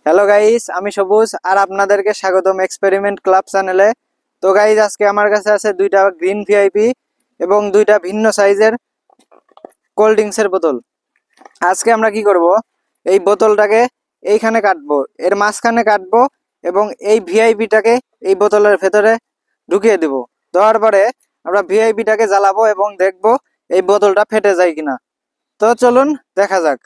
Hello guys, আমি সবুজ আর আপনাদেরকে স্বাগতম এক্সপেরিমেন্ট ক্লাব চ্যানেলে। তো গাইস, আজকে আমার কাছে আছে দুইটা গ্রিন ভিআইপি এবং দুইটা ভিন্ন সাইজের কোল্ড ড্রিঙ্কসের বোতল। আজকে আমরা কি করব, এই বোতলটাকে এইখানে কাটবো, এর মাঝখানে কাটবো এবং এই ভিআইপিটাকে এই বোতলের ভেতরে ঢুকিয়ে দেব। দেওয়ার পরে আমরা ভিআইপিটাকে জ্বালাবো এবং দেখবো এই বোতলটা ফেটে যায় কিনা। তো চলুন দেখা যাক।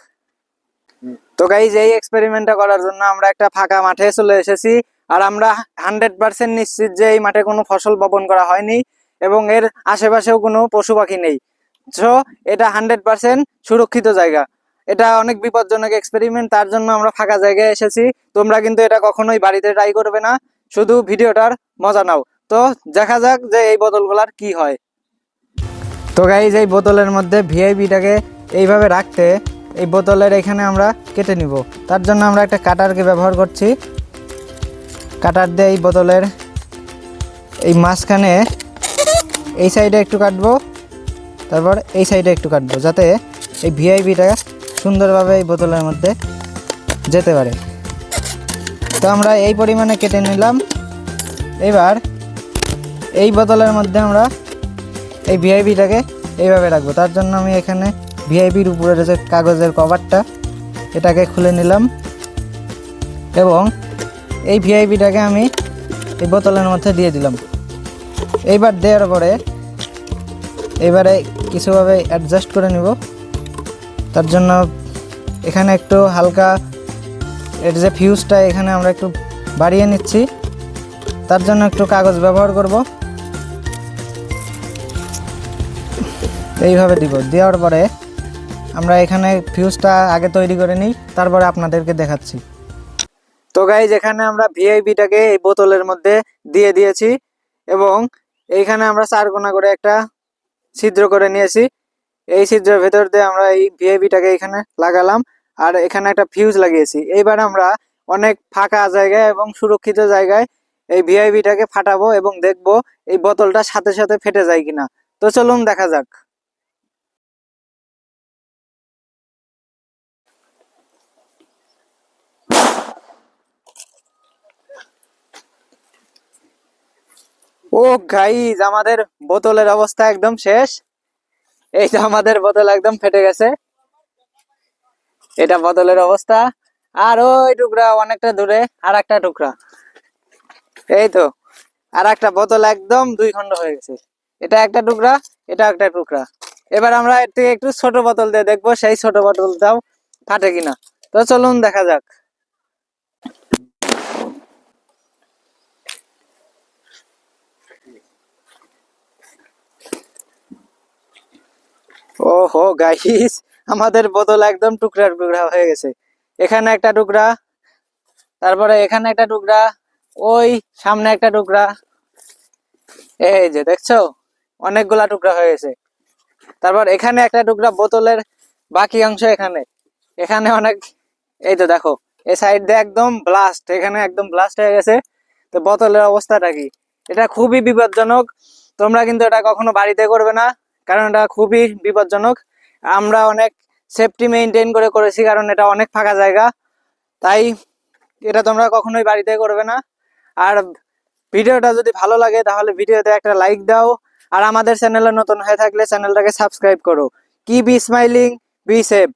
তো গাইজ, এই এক্সপেরিমেন্টটা করার জন্য আমরা একটা ফাঁকা মাঠে চলে এসেছি। আর আমরা 100% নিশ্চিত যে এই মাঠে কোনো ফসল বপন করা হয়নি এবং এর আশেপাশেও কোনো পশু পাখি নেই। সো এটা 100% সুরক্ষিত জায়গা। এটা অনেক বিপজ্জনক এক্সপেরিমেন্ট, তার জন্য আমরা ফাঁকা জায়গায় এসেছি। তোমরা কিন্তু এটা কখনোই বাড়িতে ট্রাই করবে না, শুধু ভিডিওটার মজা নাও। তো দেখা যাক যে এই বোতলগুলার কি হয়। তো গাইজ, এই বোতলের মধ্যে ভিআইপিটাকে এইভাবে রাখতে এই বোতলের এখানে আমরা কেটে নিব। তার জন্য আমরা একটা কাটারকে ব্যবহার করছি। কাটার দিয়ে এই বোতলের এই মাঝখানে এই সাইডে একটু কাটবো, তারপর এই সাইডে একটু কাটবো, যাতে এই ভিআইপিটা সুন্দরভাবে এই বোতলের মধ্যে যেতে পারে। তো আমরা এই পরিমাণে কেটে নিলাম। এবার এই বোতলের মধ্যে আমরা এই ভিআইপিটাকে এইভাবে রাখবো। তার জন্য আমি এখানে ভিআইপির উপরের যে কাগজের কভারটা, এটাকে খুলে নিলাম এবং এই ভিআইপিটাকে আমি এই বোতলের মধ্যে দিয়ে দিলাম। এইবার দেওয়ার পরে এবারে কিছুভাবে অ্যাডজাস্ট করে নিব। তার জন্য এখানে একটু হালকা এর যে ফিউজটা এখানে আমরা একটু বাড়িয়ে নিচ্ছি। তার জন্য একটু কাগজ ব্যবহার করব। এইভাবে দিব। দেওয়ার পরে আমরা এখানে ফিউজটা আগে তৈরি করে নিই, তারপরে আপনাদেরকে দেখাচ্ছি। তো গাইজ, এখানে আমরা ভিআইপিটাকে এই বোতলের মধ্যে দিয়ে দিয়েছি এবং এইখানে আমরা 4 কোণা করে একটা ছিদ্র করে নিয়েছি। এই ছিদ্রের ভেতর দিয়ে আমরা এই ভিআইপিটাকে এখানে লাগালাম আর এখানে একটা ফিউজ লাগিয়েছি। এইবার আমরা অনেক ফাঁকা জায়গায় এবং সুরক্ষিত জায়গায় এই ভিআইপিটাকে ফাটাবো এবং দেখবো এই বোতলটা সাথে সাথে ফেটে যায় কিনা। তো চলুন দেখা যাক। ও গাইজ, আমাদের বোতলের অবস্থা একদম শেষ। এই যে আমাদের বোতল একদম ফেটে গেছে। এটা বোতলের অবস্থা। আর ওই টুকরা অনেকটা দূরে আর একটা টুকরা। এই তো আর একটা বোতল একদম 2 খণ্ড হয়ে গেছে। এটা একটা টুকরা, এটা একটা টুকরা। এবার আমরা এর থেকে একটু ছোট বোতল দিয়ে দেখবো সেই ছোট বোতলটাও ফাটে কিনা। তো চলুন দেখা যাক। ওহো গাইস, আমাদের বোতল একদম টুকরা টুকরা হয়ে গেছে। এখানে একটা টুকরা, তারপরে এখানে একটা টুকরা, ওই সামনে একটা টুকরা। এই যে দেখছো, অনেকগুলা টুকরা হয়ে গেছে। তারপর এখানে একটা টুকরা, বোতলের বাকি অংশ এখানে, এখানে অনেক। এই তো দেখো, এই সাইড দিয়ে একদম ব্লাস্ট, এখানে একদম ব্লাস্ট হয়ে গেছে। তো বোতলের অবস্থাটা কি? এটা খুবই বিপজ্জনক। তোমরা কিন্তু এটা কখনো বাড়িতে করবে না, কারণ এটা খুবই বিপজ্জনক। আমরা অনেক সেফটি মেনটেন করে করেছি, কারণ এটা অনেক ফাঁকা জায়গা। তাই এটা তোমরা কখনোই বাড়িতে করবে না। আর ভিডিওটা যদি ভালো লাগে তাহলে ভিডিওতে একটা লাইক দাও। আর আমাদের চ্যানেলে নতুন হয়ে থাকলে চ্যানেলটাকে সাবস্ক্রাইব করো। Keep smiling, be safe.